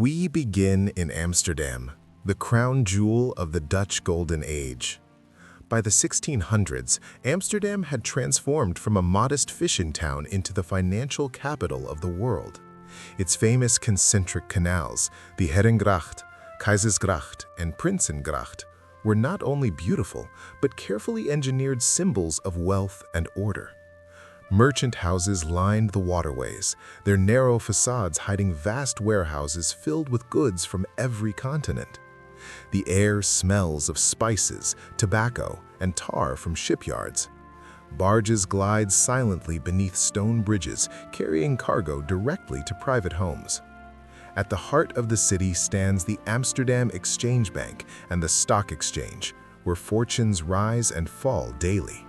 We begin in Amsterdam, the crown jewel of the Dutch Golden Age. By the 1600s, Amsterdam had transformed from a modest fishing town into the financial capital of the world. Its famous concentric canals, the Herengracht, Keizersgracht, and Prinsengracht, were not only beautiful, but carefully engineered symbols of wealth and order. Merchant houses lined the waterways, their narrow facades hiding vast warehouses filled with goods from every continent. The air smells of spices, tobacco, and tar from shipyards. Barges glide silently beneath stone bridges, carrying cargo directly to private homes. At the heart of the city stands the Amsterdam Exchange Bank and the Stock Exchange, where fortunes rise and fall daily.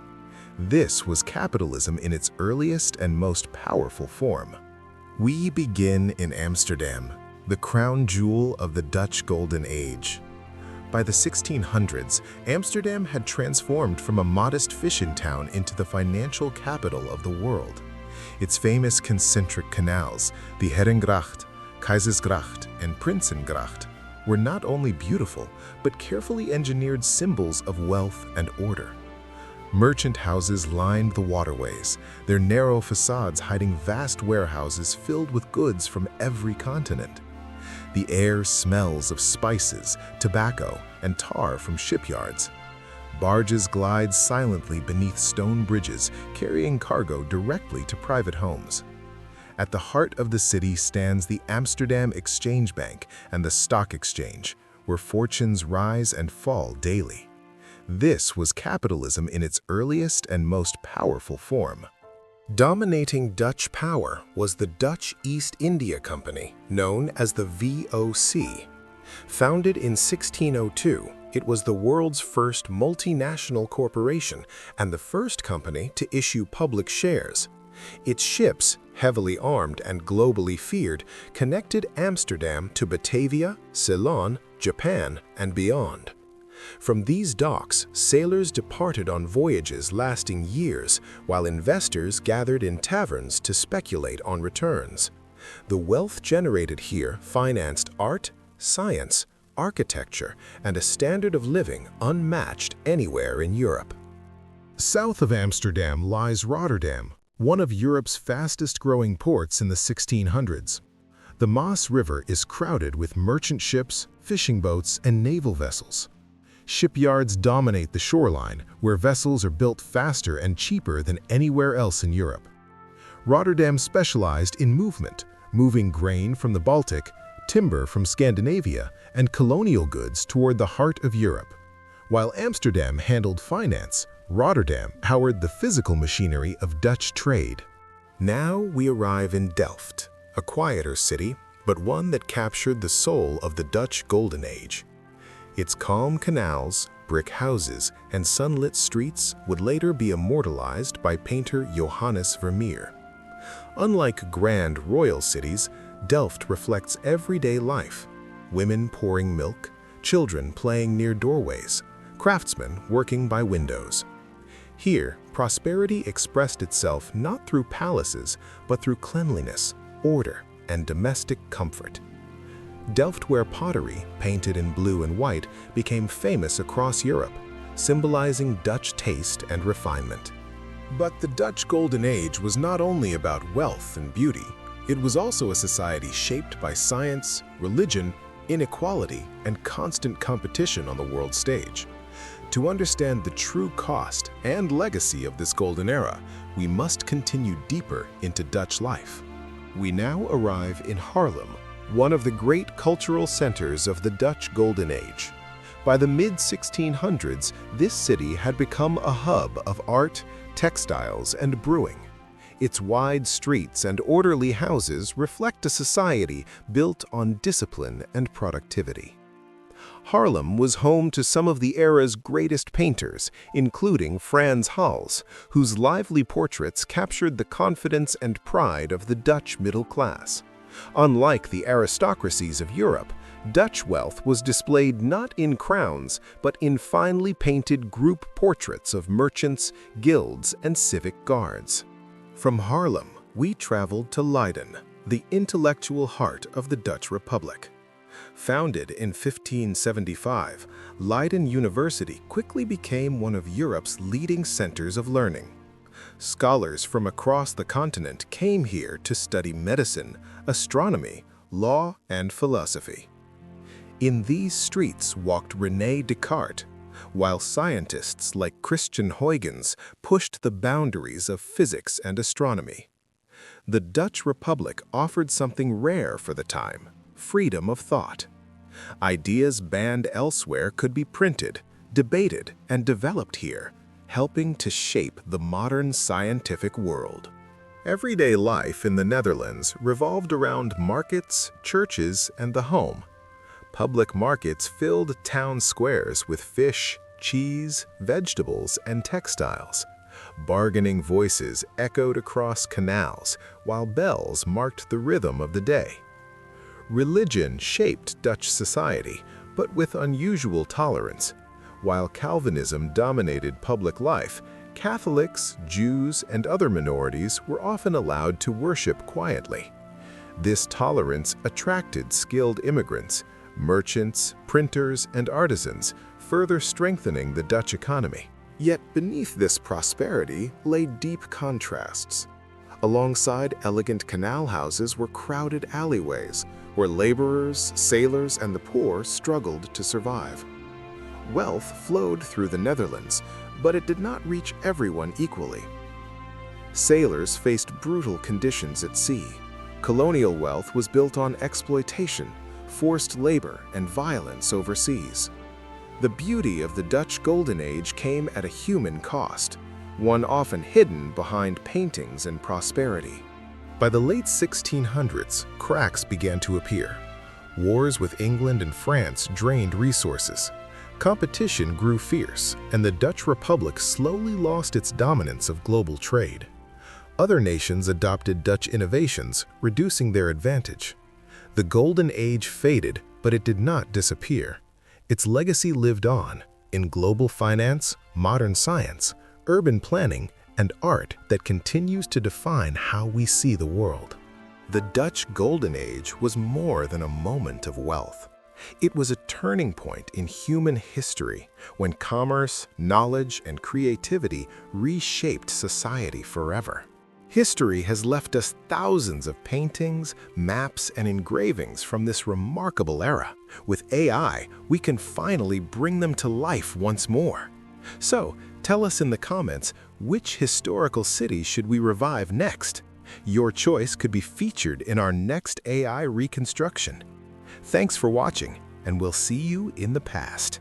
This was capitalism in its earliest and most powerful form. We begin in Amsterdam, the crown jewel of the Dutch Golden Age. By the 1600s, Amsterdam had transformed from a modest fishing town into the financial capital of the world. Its famous concentric canals, the Herengracht, Keizersgracht, and Prinsengracht, were not only beautiful, but carefully engineered symbols of wealth and order. Merchant houses lined the waterways, their narrow facades hiding vast warehouses filled with goods from every continent. The air smells of spices, tobacco, and tar from shipyards. Barges glide silently beneath stone bridges, carrying cargo directly to private homes. At the heart of the city stands the Amsterdam Exchange Bank and the Stock Exchange, where fortunes rise and fall daily. This was capitalism in its earliest and most powerful form. Dominating Dutch power was the Dutch East India Company, known as the VOC. Founded in 1602, it was the world's first multinational corporation and the first company to issue public shares. Its ships, heavily armed and globally feared, connected Amsterdam to Batavia, Ceylon, Japan, and beyond. From these docks, sailors departed on voyages lasting years, while investors gathered in taverns to speculate on returns. The wealth generated here financed art, science, architecture, and a standard of living unmatched anywhere in Europe. South of Amsterdam lies Rotterdam, one of Europe's fastest-growing ports in the 1600s. The Maas River is crowded with merchant ships, fishing boats, and naval vessels. Shipyards dominate the shoreline, where vessels are built faster and cheaper than anywhere else in Europe. Rotterdam specialized in moving grain from the Baltic, timber from Scandinavia, and colonial goods toward the heart of Europe. While Amsterdam handled finance, Rotterdam powered the physical machinery of Dutch trade. Now we arrive in Delft, a quieter city, but one that captured the soul of the Dutch Golden Age. Its calm canals, brick houses, and sunlit streets would later be immortalized by painter Johannes Vermeer. Unlike grand royal cities, Delft reflects everyday life: women pouring milk, children playing near doorways, craftsmen working by windows. Here, prosperity expressed itself not through palaces, but through cleanliness, order, and domestic comfort. Delftware pottery, painted in blue and white, became famous across Europe, symbolizing Dutch taste and refinement. But the Dutch Golden Age was not only about wealth and beauty. It was also a society shaped by science, religion, inequality, and constant competition on the world stage. To understand the true cost and legacy of this golden era, we must continue deeper into Dutch life. We now arrive in Haarlem, one of the great cultural centers of the Dutch Golden Age. By the mid-1600s, this city had become a hub of art, textiles, and brewing. Its wide streets and orderly houses reflect a society built on discipline and productivity. Haarlem was home to some of the era's greatest painters, including Frans Hals, whose lively portraits captured the confidence and pride of the Dutch middle class. Unlike the aristocracies of Europe, Dutch wealth was displayed not in crowns, but in finely painted group portraits of merchants, guilds, and civic guards. From Haarlem, we traveled to Leiden, the intellectual heart of the Dutch Republic. Founded in 1575, Leiden University quickly became one of Europe's leading centers of learning. Scholars from across the continent came here to study medicine, astronomy, law, and philosophy. In these streets walked René Descartes, while scientists like Christian Huygens pushed the boundaries of physics and astronomy. The Dutch Republic offered something rare for the time: freedom of thought. Ideas banned elsewhere could be printed, debated, and developed here, helping to shape the modern scientific world. Everyday life in the Netherlands revolved around markets, churches, and the home. Public markets filled town squares with fish, cheese, vegetables, and textiles. Bargaining voices echoed across canals, while bells marked the rhythm of the day. Religion shaped Dutch society, but with unusual tolerance. While Calvinism dominated public life, Catholics, Jews, and other minorities were often allowed to worship quietly. This tolerance attracted skilled immigrants, merchants, printers, and artisans, further strengthening the Dutch economy. Yet beneath this prosperity lay deep contrasts. Alongside elegant canal houses were crowded alleyways, where laborers, sailors, and the poor struggled to survive. Wealth flowed through the Netherlands, but it did not reach everyone equally. Sailors faced brutal conditions at sea. Colonial wealth was built on exploitation, forced labor, and violence overseas. The beauty of the Dutch Golden Age came at a human cost, one often hidden behind paintings and prosperity. By the late 1600s, cracks began to appear. Wars with England and France drained resources. Competition grew fierce, and the Dutch Republic slowly lost its dominance of global trade. Other nations adopted Dutch innovations, reducing their advantage. The Golden Age faded, but it did not disappear. Its legacy lived on in global finance, modern science, urban planning, and art that continues to define how we see the world. The Dutch Golden Age was more than a moment of wealth. It was a turning point in human history when commerce, knowledge, and creativity reshaped society forever. History has left us thousands of paintings, maps, and engravings from this remarkable era. With AI, we can finally bring them to life once more. So, tell us in the comments, which historical city should we revive next? Your choice could be featured in our next AI reconstruction. Thanks for watching, and we'll see you in the past.